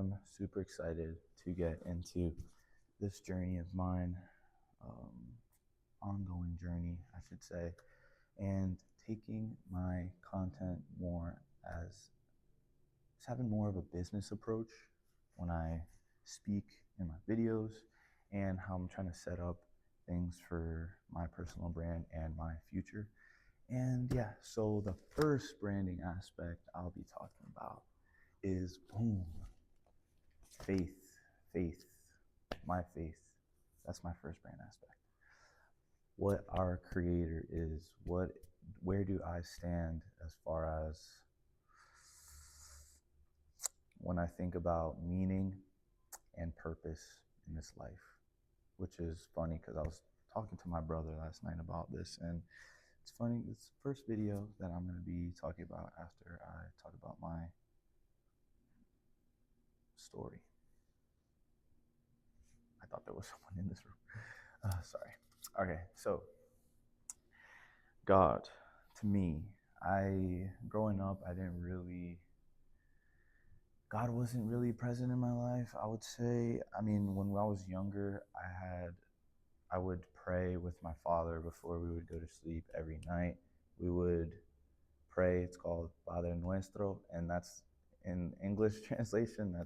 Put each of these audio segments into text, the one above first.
am super excited to get into this journey of mine, um, ongoing journey, I should say, and taking my content more as just having more of a business approach when I speak in my videos and how I'm trying to set up things for my personal brand and my future. And yeah, so the first branding aspect I'll be talking about is boom, faith, faith, my faith. That's my first brand aspect. What our creator is, where do I stand as far as when I think about meaning and purpose in this life, which is funny because I was talking to my brother last night about this, and it's funny, it's the first video that I'm going to be talking about after I talk about my story. I thought there was someone in this room. Sorry. Okay, so God, to me, growing up, God wasn't really present in my life, I would say. I mean, when I was younger, I would pray with my father before we would go to sleep every night. We would pray. It's called Padre Nuestro, and that's in English translation. I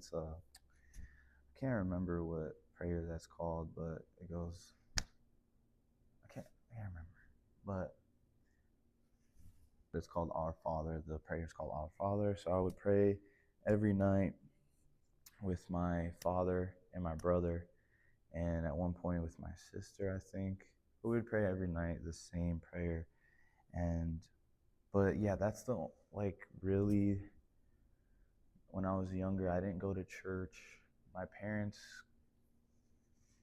can't remember what prayer that's called, but it goes. I can't remember, but it's called Our Father. The prayer is called Our Father. So I would pray every night with my father and my brother, and at one point with my sister, I think. We would pray every night the same prayer. But yeah, that's really, when I was younger, I didn't go to church. My parents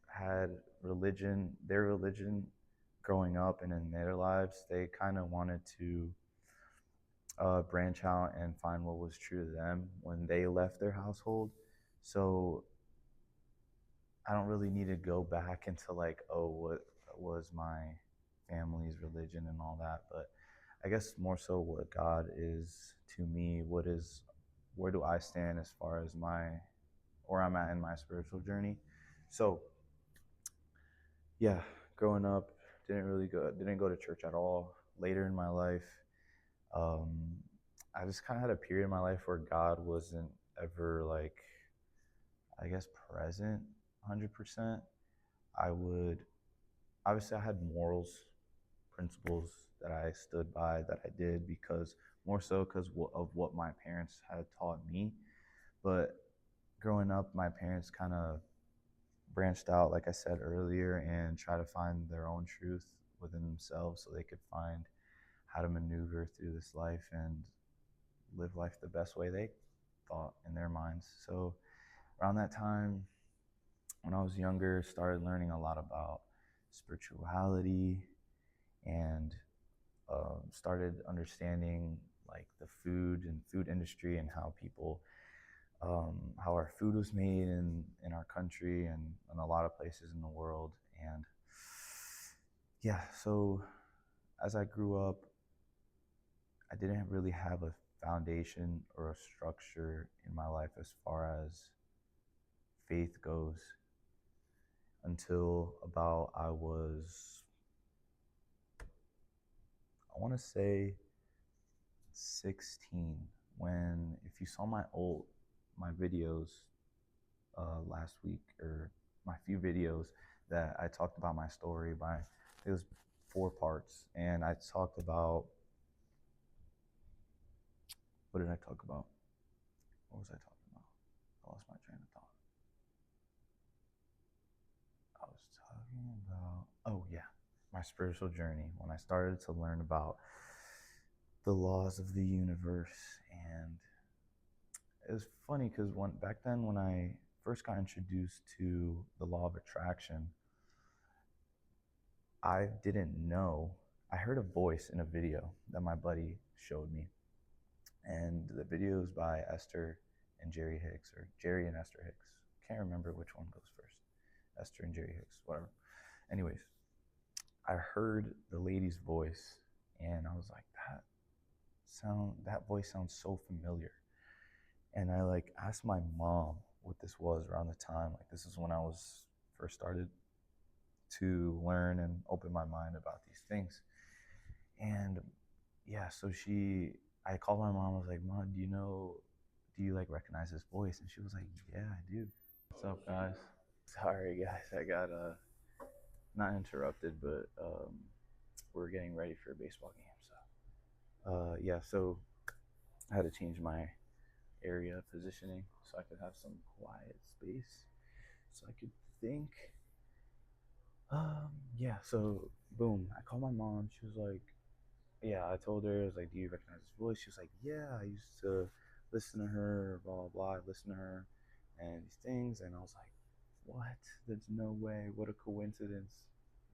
had their religion growing up, and in their lives, they kind of wanted to branch out and find what was true to them when they left their household. So I don't really need to go back into what was my family's religion and all that, but I guess more so what God is to me, where do I stand as far as where I'm at in my spiritual journey. So yeah, growing up, didn't go to church at all. Later in my life, um, I just kind of had a period in my life where God wasn't ever I guess, present 100%. I would, obviously, I had morals, principles that I stood by, that I did more so because of what my parents had taught me. But growing up, my parents kind of branched out, like I said earlier, and try to find their own truth within themselves so they could find how to maneuver through this life and live life the best way they thought in their minds. So around that time, when I was younger, started learning a lot about spirituality and started understanding the food industry and how how our food was made in our country and in a lot of places in the world. And yeah, so as I grew up, I didn't really have a foundation or a structure in my life as far as faith goes until about I want to say 16, when, if you saw my videos last week, or my few videos that I talked about my story it was 4 parts, and I talked about, what did I talk about? What was I talking about? I lost my train of thought. I was talking about, oh yeah, my spiritual journey, when I started to learn about the laws of the universe. And it was funny because back then, when I first got introduced to the law of attraction, I didn't know. I heard a voice in a video that my buddy showed me, and the video is by Esther and Jerry Hicks, or Jerry and Esther Hicks. Can't remember which one goes first. Esther and Jerry Hicks, whatever. Anyways, I heard the lady's voice, and I was like, that voice sounds so familiar. And I asked my mom, what this was around the time. Like this is when I was first started to learn and open my mind about these things. And yeah, so I called my mom. I was like, Mom, do you like recognize this voice? And she was like, Yeah, I do. What's up, guys? Sorry, guys, I got not interrupted, but we're getting ready for a baseball game. So yeah, so I had to change my area positioning so I could have some quiet space, so I could think. Yeah, so boom, I called my mom. She was like, yeah, I told her, I was like, do you recognize this voice? She was like, yeah, I used to listen to her, blah, blah, blah. I listened to her and these things. And I was like, what? There's no way. What a coincidence.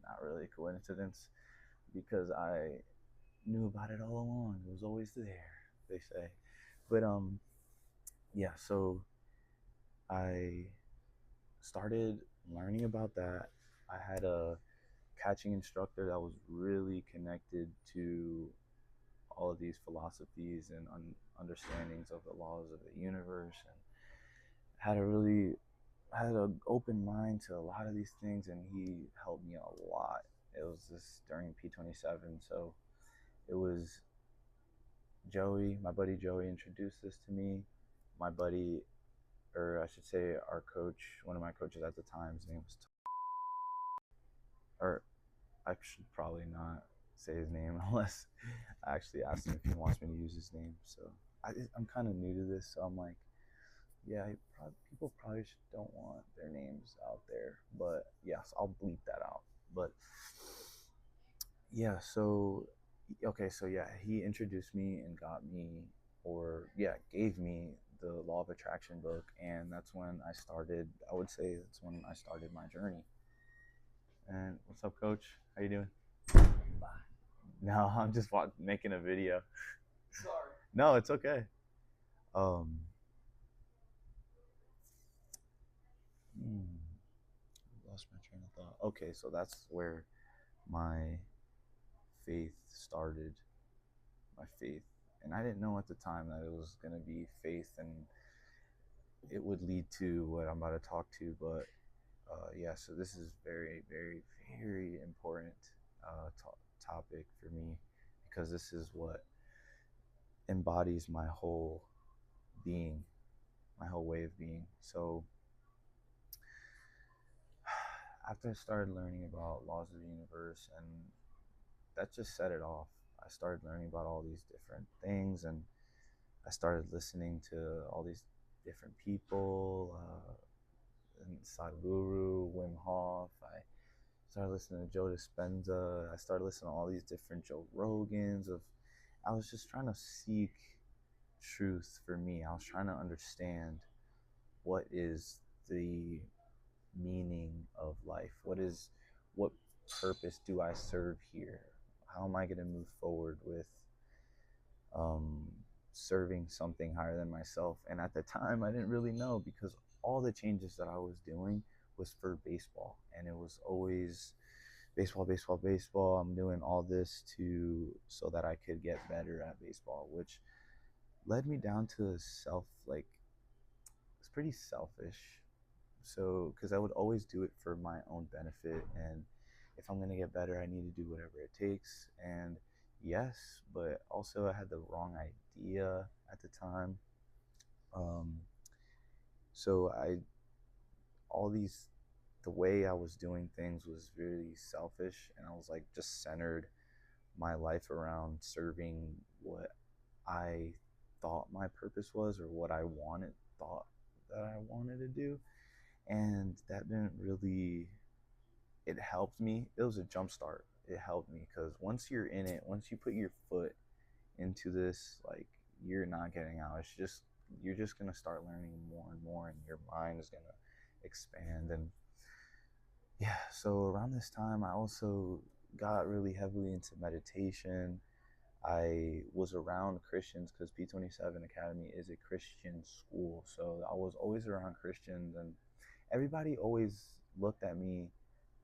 Not really a coincidence because I knew about it all along. It was always there, they say. But yeah, so I started learning about that. I had a catching instructor that was really connected to all of these philosophies and understandings of the laws of the universe, and had an open mind to a lot of these things, and he helped me a lot. It was this during P27, so it was Joey, my buddy Joey, introduced this to me. My buddy, or I should say, our coach, one of my coaches at the time, his name was, or I should probably not say his name unless I actually asked him if he wants me to use his name. So I'm kind of new to this, so I'm like, yeah, people probably don't want their names out there, but yes, I'll bleep that out. But yeah, so okay, so yeah, he introduced me and got me, or yeah, gave me the Law of Attraction book, and that's when I started. I would say that's when I started my journey. And what's up, Coach? How you doing? No, I'm just making a video. Sorry. No, it's okay. Um, lost my train of thought. Okay, so that's where my faith started. My faith, and I didn't know at the time that it was gonna be faith, and it would lead to what I'm about to talk to. But yeah, so this is very, very, very important topic for me because this is what embodies my whole being, my whole way of being. So after I started learning about laws of the universe, and that just set it off. I started learning about all these different things, and I started listening to all these different people, and Sadhguru, Wim Hof. I started listening to Joe Dispenza. I started listening to all these different Joe Rogans. I was just trying to seek truth for me. I was trying to understand what is the meaning of life. What purpose do I serve here? How am I going to move forward with um, serving something higher than myself? And at the time, I didn't really know because all the changes that I was doing was for baseball, and it was always baseball, baseball, baseball. I'm doing all this so that I could get better at baseball, which led me down to it's pretty selfish. So, because I would always do it for my own benefit, and if I'm gonna get better, I need to do whatever it takes. And yes, but also I had the wrong idea at the time. Um, so all these, the way I was doing things was really selfish, and I was like just centered my life around serving what I thought my purpose was, or what I thought that I wanted to do. And that didn't really, it helped me. It was a jump start. It helped me because once you're in it, once you put your foot into this, like, you're not getting out. You're just gonna start learning more and more, and your mind is gonna expand. And yeah, so around this time, I also got really heavily into meditation. I was around Christians because P27 Academy is a Christian school. So I was always around Christians, and everybody always looked at me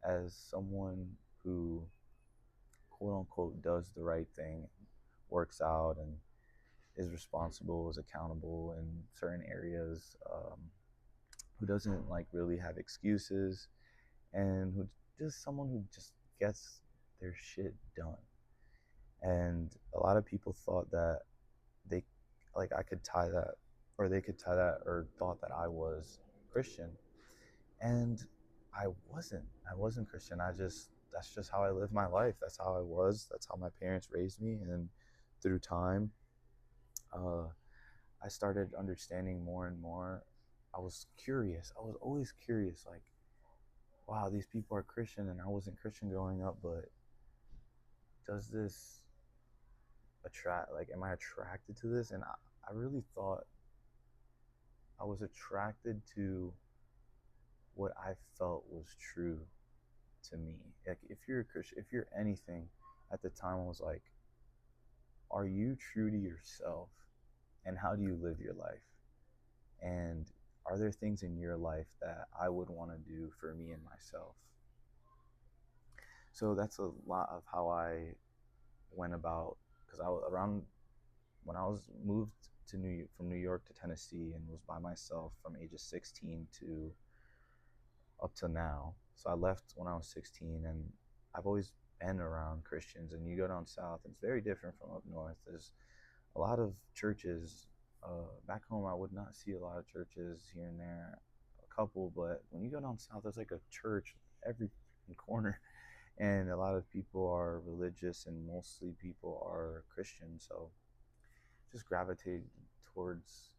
as someone who, quote unquote, does the right thing, works out, and is responsible, is accountable in certain areas. who doesn't like really have excuses, and who just someone who just gets their shit done. And a lot of people thought that they like I could tie that, or they could tie that, or thought that I was Christian. And I wasn't Christian. That's just how I lived my life. That's how I was. That's how my parents raised me. And through time, uh, I started understanding more and more. I was curious. I was always curious, like, wow, these people are Christian and I wasn't Christian growing up, but does this attract, like, am I attracted to this? And I really thought I was attracted to what I felt was true to me. Like, if you're a Christian, if you're anything, at the time I was like, are you true to yourself? And how do you live your life? And are there things in your life that I would want to do for me and myself? So that's a lot of how I went about, because I was around when I was moved to from New York to Tennessee, and was by myself from ages 16 to up to now. So I left when I was 16, and I've always been around Christians. And you go down south, it's very different from up north. There's a lot of churches. Back home, I would not see a lot of churches here and there, a couple. But when you go down south, there's like a church every corner, and a lot of people are religious, and mostly people are Christian. So just gravitated towards.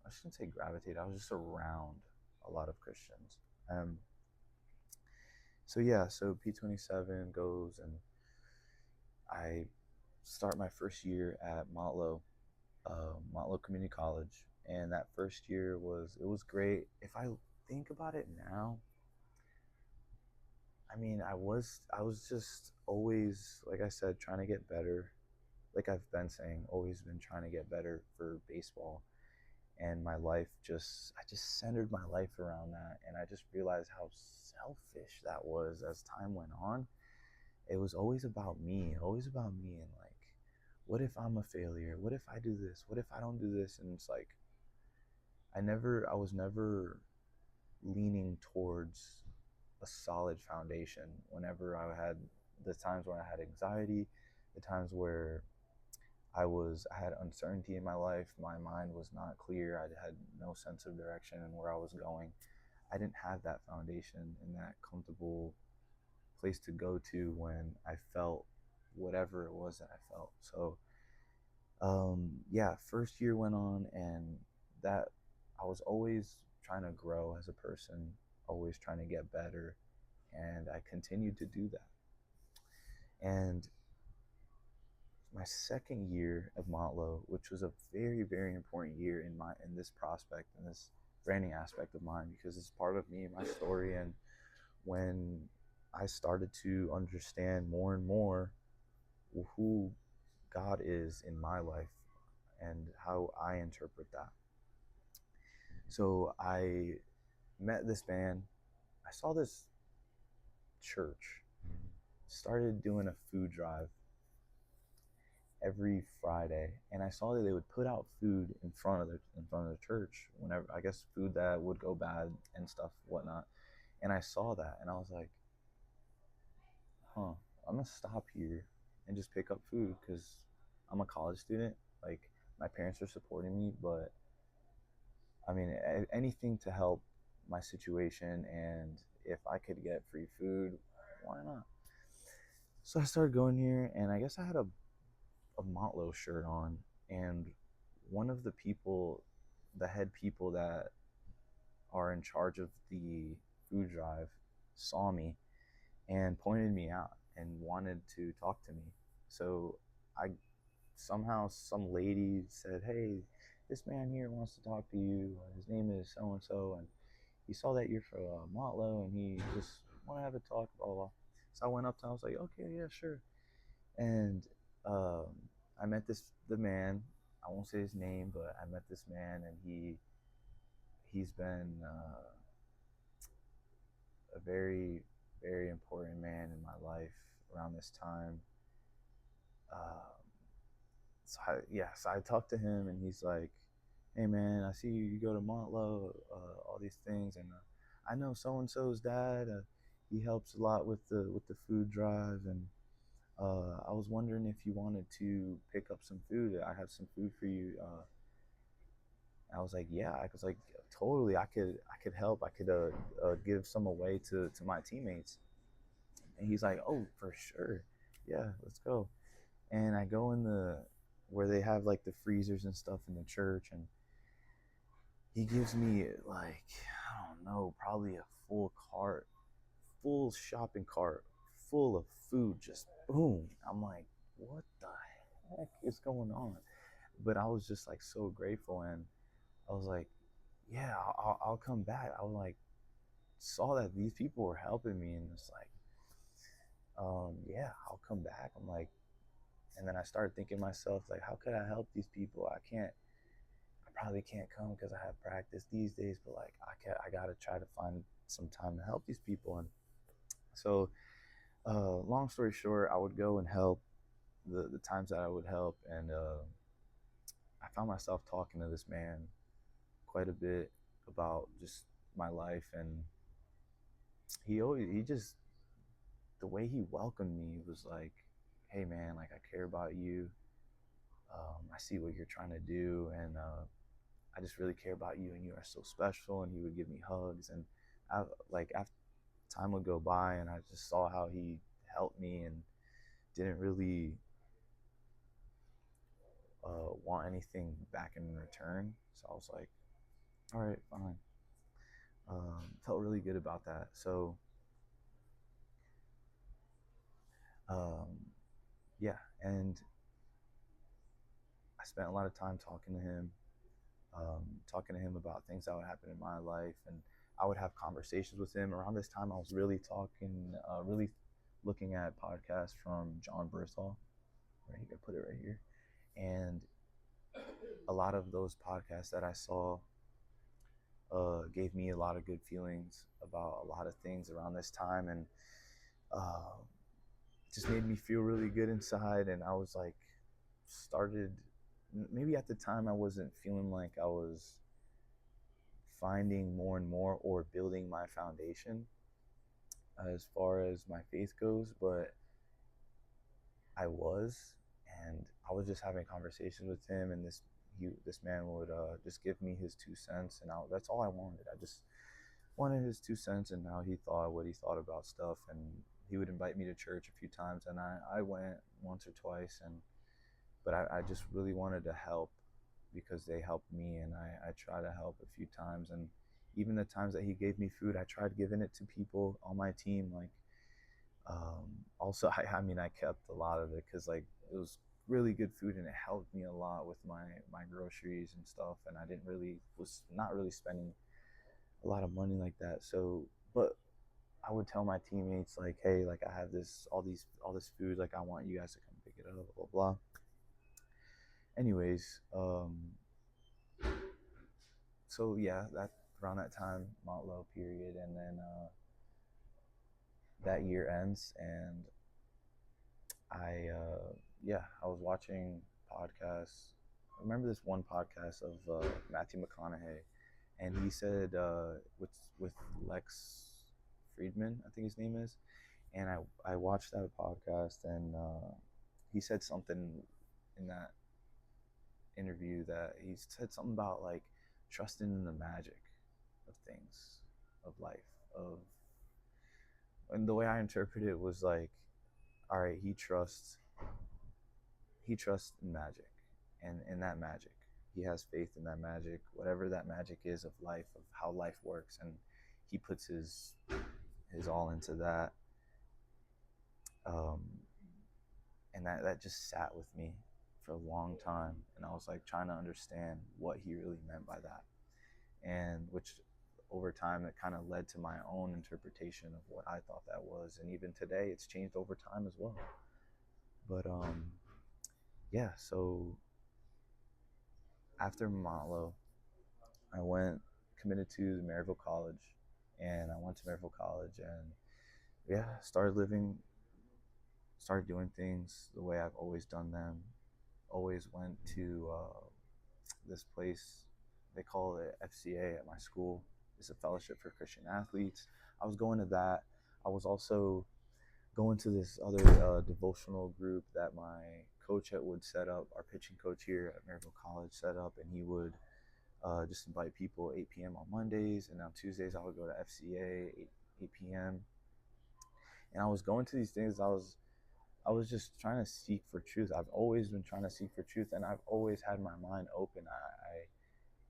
I shouldn't say gravitate. I was just around a lot of Christians. Um, so yeah, so P27 goes, and I start my first year at Motlow Community College, and that first year was great. If I think about it now, I mean, I was just always, like I said, trying to get better. Like I've been saying, always been trying to get better for baseball. And my life I just centered my life around that, and I just realized how selfish that was as time went on. It was always about me, and like, what if I'm a failure? What if I do this? What if I don't do this? And it's like I was never leaning towards a solid foundation. Whenever I had the times where I had anxiety, the times where I had uncertainty in my life, my mind was not clear, I had no sense of direction and where I was going. I didn't have that foundation and that comfortable place to go to when I felt whatever it was that I felt. So yeah, first year went on, and that I was always trying to grow as a person, always trying to get better, and I continued to do that. And my second year of Motlow, which was a very, very important year in this prospect, in this branding aspect of mine, because it's part of me, my story. And when I started to understand more and more who God is in my life and how I interpret that. So I met this man. I saw this church started doing a food drive every Friday, and I saw that they would put out food in front of the church whenever, I guess, food that would go bad and stuff, whatnot. And I saw that, and I was like, huh, I'm gonna stop here and just pick up food, because I'm a college student. Like, my parents are supporting me, but I mean, anything to help my situation, and if I could get free food, why not? So I started going here, and I guess I had a Motlow shirt on, and one of the people, the head people that are in charge of the food drive, saw me and pointed me out and wanted to talk to me. So I somehow, some lady said, "Hey, this man here wants to talk to you. His name is so and so, and he saw that you're from Motlow, and he just want to have a talk, blah, blah, blah." So I went up to him. I was like, "Okay, yeah, sure." And um, I met the man. I won't say his name, but I met this man, and he's been a very, very important man in my life around this time. Um, so I talked to him, and he's like, hey man, I see you go to Montlow, all these things, and I know so and so's dad. He helps a lot with the food drive, and I was wondering if you wanted to pick up some food. I have some food for you. I was like, yeah. I was like, totally. I could help. I could give some away to my teammates. And he's like, oh, for sure. Yeah, let's go. And I go in the where they have like the freezers and stuff in the church, and he gives me like, I don't know, probably a full shopping cart full of food, just boom. I'm like, what the heck is going on? But I was just like so grateful, and I was like, yeah, I'll come back. I was like, saw that these people were helping me, and it's like, yeah, I'll come back. I'm like, and then I started thinking to myself, like, how could I help these people? I probably can't come because I have practice these days, but like, I gotta try to find some time to help these people. And so, long story short, I would go and help the times that I would help, and I found myself talking to this man quite a bit about just my life, and he just the way he welcomed me was like, hey man, like I care about you. I see what you're trying to do, and I just really care about you, and you are so special. And he would give me hugs, and I like after time would go by, and I just saw how he helped me and didn't really want anything back in return. So I was like, all right, fine. Felt really good about that. So um, yeah, and I spent a lot of time talking to him about things that would happen in my life, and I would have conversations with him. Around this time, I was really looking at podcasts from John Berthal. Right, you can put it right here, and a lot of those podcasts that I saw gave me a lot of good feelings about a lot of things around this time, and uh, just made me feel really good inside. And I was like, started maybe at the time I wasn't feeling like I was finding more and more or building my foundation as far as my faith goes, but I was, and I was just having conversations with him, and this man would just give me his 2 cents, and that's all I wanted. I just wanted his 2 cents and how he thought, what he thought about stuff, and he would invite me to church a few times, and I went once or twice, and but I just really wanted to help because they helped me, and I try to help a few times, and even the times that he gave me food, I tried giving it to people on my team. Like, also, I mean, I kept a lot of it because like it was really good food, and it helped me a lot with my groceries and stuff, and I didn't really was not really spending a lot of money like that. So, but I would tell my teammates like, hey, like I have all this food, like I want you guys to come pick it up, blah blah blah. Anyways, so yeah, that around that time, Mount Low period, and then that year ends, and I was watching podcasts. I remember this one podcast of Matthew McConaughey, and he said with Lex Friedman, I think his name is, and I watched that podcast, and he said something in that interview that he said something about like trusting in the magic of things, of life, of and the way I interpreted it was like, all right, he trusts in magic, and in that magic he has faith in that magic, whatever that magic is of life, of how life works, and he puts his all into that. um, and that just sat with me for a long time, and I was like trying to understand what he really meant by that, and which over time it kind of led to my own interpretation of what I thought that was, and even today it's changed over time as well. But yeah, so after Montlow, I went committed to Maryville College, and I went to Maryville College, and yeah, started doing things the way I've always done them. Always went to this place. they call it FCA at my school. It's a Fellowship for Christian Athletes. I was going to that. I was also going to this other devotional group that my coach would set up. Our pitching coach here at Maryville College set up, and he would just invite people 8 p.m. on Mondays, and on Tuesdays I would go to FCA 8 p.m. And I was going to these things. I was just trying to seek for truth. I've always been trying to seek for truth, and I've always had my mind open.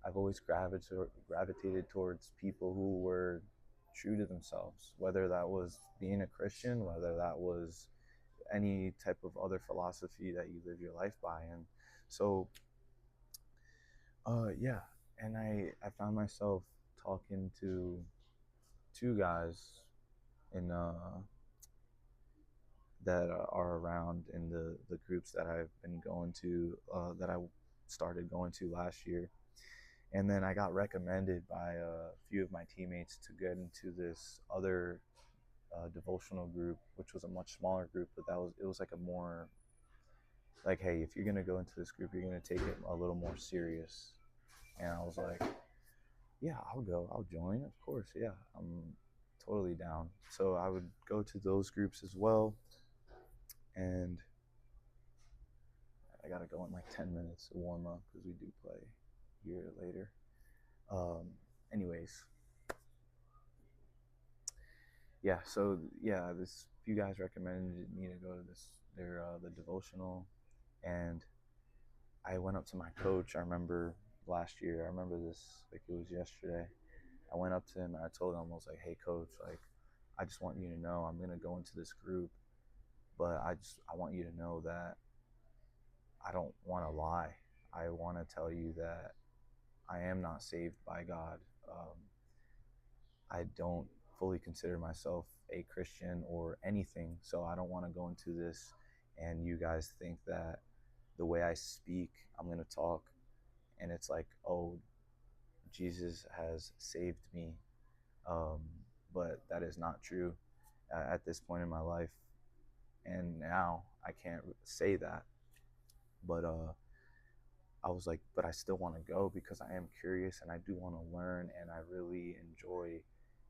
I've always gravitated towards people who were true to themselves, whether that was being a Christian, whether that was any type of other philosophy that you live your life by. And so, yeah, and I found myself talking to two guys in that are around in the groups that I've been going to, that I started going to last year. And then I got recommended by a few of my teammates to get into this other devotional group, which was a much smaller group, but it was like a more like, hey, if you're gonna go into this group, you're gonna take it a little more serious. And I was like, yeah, I'll go, I'll join, of course, yeah, I'm totally down. So I would go to those groups as well, and I gotta go in like 10 minutes to warm up because we do play here later. Anyways, yeah. So yeah, this few guys recommended me to go to the devotional, and I went up to my coach. I remember last year. I remember this like it was yesterday. I went up to him and I told him, I was like, hey coach, like I just want you to know I'm gonna go into this group, but I want you to know that I don't want to lie. I want to tell you that I am not saved by God. I don't fully consider myself a Christian or anything, so I don't want to go into this and you guys think that the way I speak, I'm going to talk, and it's like, oh, Jesus has saved me. Um, but that is not true at this point in my life. And now I can't say that. But I was like, but I still want to go because I am curious and I do want to learn, and I really enjoy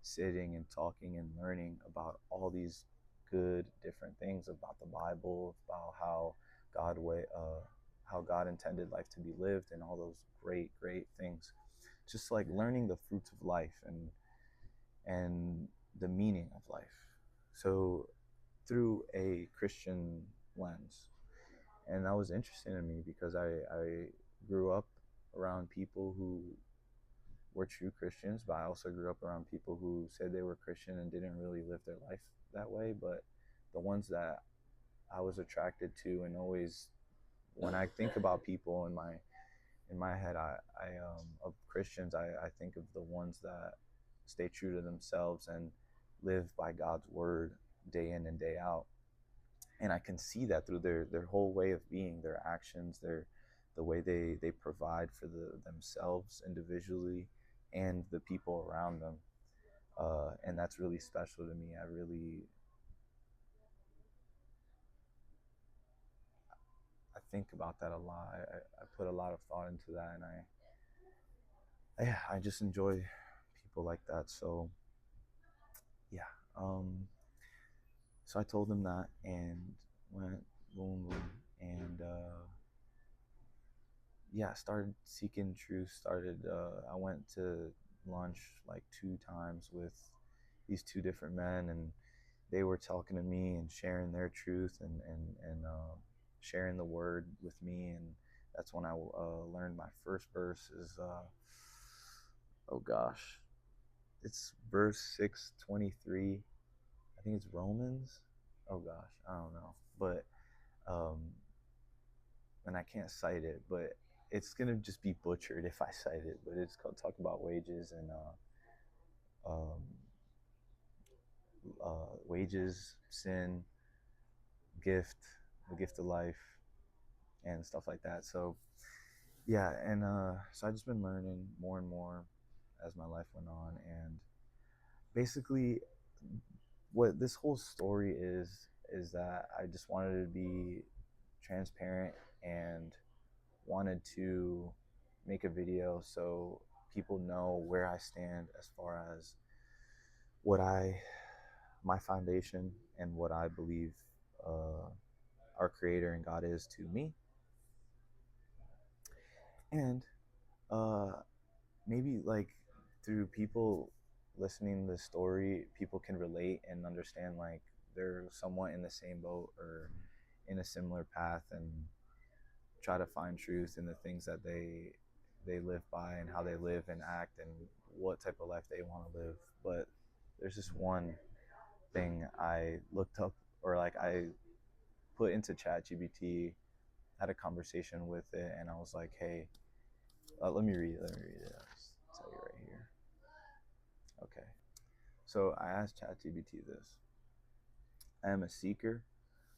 sitting and talking and learning about all these good different things about the Bible, about God way how God intended life to be lived, and all those great things. Just like learning the fruits of life and the meaning of life. So through a Christian lens. And that was interesting to me because I grew up around people who were true Christians, but I also grew up around people who said they were Christian and didn't really live their life that way. But the ones that I was attracted to, and always when I think about people in my head, I of Christians, I think of the ones that stay true to themselves and live by God's word day in and day out. And I can see that through their whole way of being, their actions, the way they provide for themselves individually and the people around them. And that's really special to me. I think about that a lot. I put a lot of thought into that, and I just enjoy people like that. So yeah. So I told them that and went boom, and yeah, started seeking truth. I went to lunch like 2 times with these two different men, and they were talking to me and sharing their truth and sharing the word with me. And that's when I learned my first verse is oh gosh, it's verse 6:23. I think it's Romans. Oh gosh, I don't know, but um, and I can't cite it, but it's gonna just be butchered if I cite it. But it's called talk about wages and um, wages, sin, gift, the gift of life, and stuff like that. So yeah, and so I just been learning more and more as my life went on, and basically, what this whole story is that I just wanted to be transparent and wanted to make a video so people know where I stand as far as what my foundation and what I believe uh, our Creator and God is to me, and uh, maybe like through people listening to the story, people can relate and understand like they're somewhat in the same boat or in a similar path, and try to find truth in the things that they live by and how they live and act and what type of life they want to live. But there's this one thing I looked up, or like I put into ChatGPT, had a conversation with it, and I was like, hey, let me read it. I'll tell you right here. Okay. So I asked ChatGPT this: I am a seeker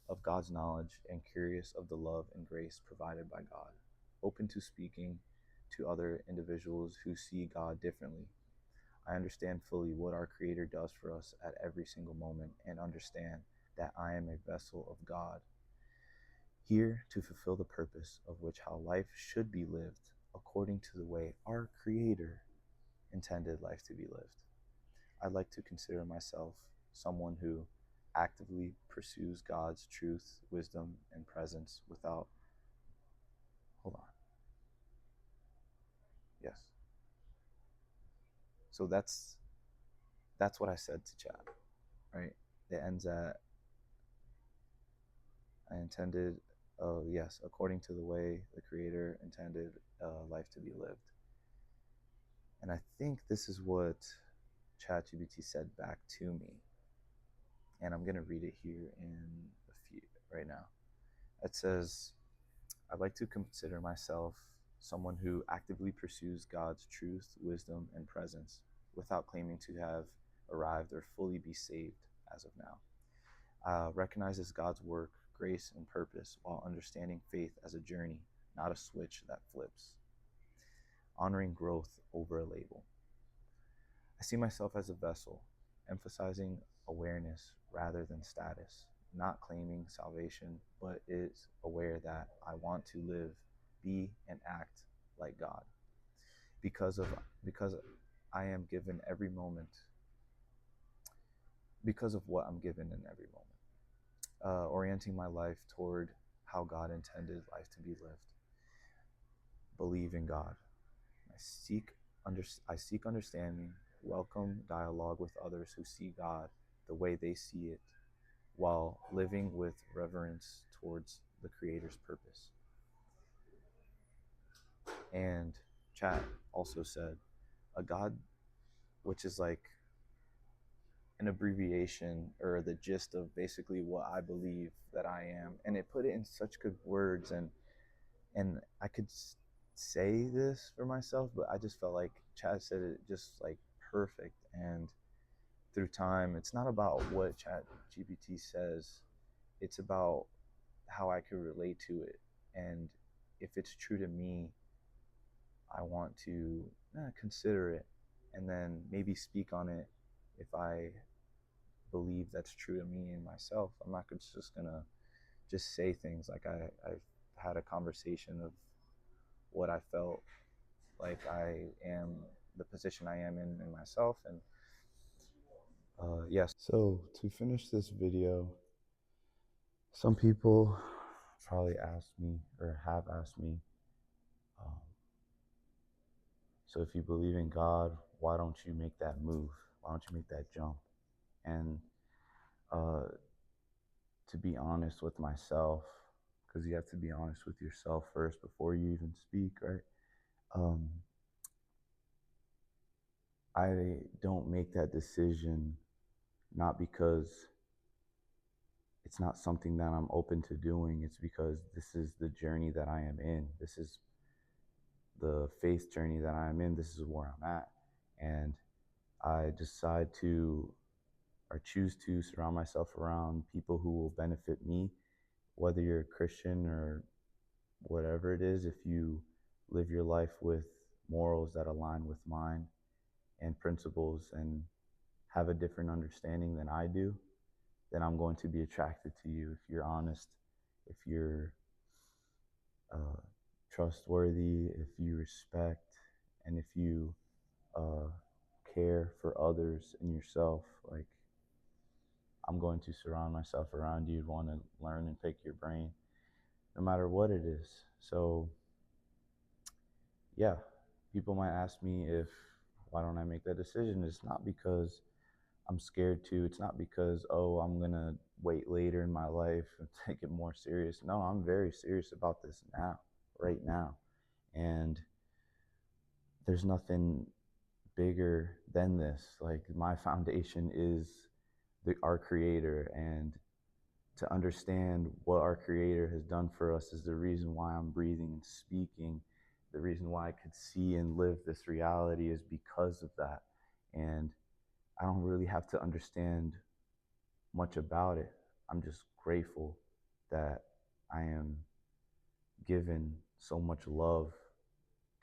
of God's knowledge and curious of the love and grace provided by God, open to speaking to other individuals who see God differently. I understand fully what our Creator does for us at every single moment, and understand that I am a vessel of God, here to fulfill the purpose of which how life should be lived according to the way our Creator intended life to be lived. I'd like to consider myself someone who actively pursues God's truth, wisdom, and presence without. Hold on. Yes. So that's what I said to Chad, right? It ends at I intended, yes, according to the way the Creator intended life to be lived. And I think this is what ChatGPT said back to me. And I'm going to read it here in a few right now. It says, I'd like to consider myself someone who actively pursues God's truth, wisdom, and presence without claiming to have arrived or fully be saved as of now. Recognizes God's work, grace, and purpose while understanding faith as a journey, not a switch that flips. Honoring growth over a label. I see myself as a vessel, emphasizing awareness rather than status, not claiming salvation, but is aware that I want to live, be, and act like God. Because I am given every moment, because of what I'm given in every moment, orienting my life toward how God intended life to be lived. Believe in God. I seek understanding, welcome dialogue with others who see God the way they see it, while living with reverence towards the Creator's purpose. And Chat also said, a God, which is like an abbreviation or the gist of basically what I believe that I am. And it put it in such good words, and I could say this for myself, but I just felt like Chad said it just like perfect. And through time, it's not about what Chat GPT says, it's about how I could relate to it. And if it's true to me, I want to consider it and then maybe speak on it if I believe that's true to me and myself. I'm not just gonna just say things like I've had a conversation of what I felt like I am, the position I am in myself. And yes. So to finish this video, some people probably asked me or have asked me, um, so if you believe in God, why don't you make that move? Why don't you make that jump? And uh, to be honest with myself, because you have to be honest with yourself first before you even speak, right? Um, I don't make that decision not because it's not something that I'm open to doing. It's because this is the journey that I am in. This is the faith journey that I am in. This is where I'm at. And I decide to or choose to surround myself around people who will benefit me, whether you're a Christian or whatever it is. If you live your life with morals that align with mine and principles and have a different understanding than I do, then I'm going to be attracted to you. If you're honest, if you're trustworthy, if you respect, and if you uh, care for others and yourself. Like, I'm going to surround myself around you, want to learn and pick your brain, no matter what it is. So, yeah, people might ask me if why don't I make that decision? It's not because I'm scared to. It's not because, oh, I'm going to wait later in my life and take it more serious. No, I'm very serious about this now, right now. And there's nothing bigger than this. Like, my foundation is our creator, and to understand what our creator has done for us is the reason why I'm breathing and speaking. The reason why I could see and live this reality is because of that. And I don't really have to understand much about it. I'm just grateful that I am given so much love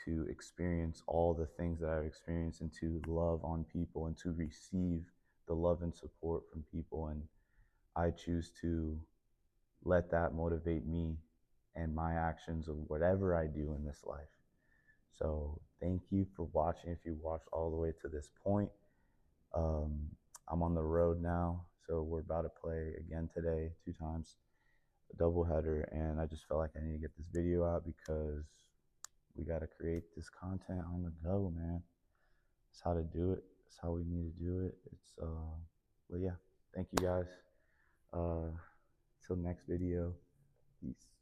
to experience all the things that I've experienced and to love on people and to receive the love and support from people. And I choose to let that motivate me and my actions of whatever I do in this life. So thank you for watching. If you watched all the way to this point, um, I'm on the road now, so we're about to play again today, 2 times, a doubleheader, and I just felt like I need to get this video out because we got to create this content on the go, man. It's how to do it. It's how we need to do it. But yeah, thank you guys. Till next video. Peace.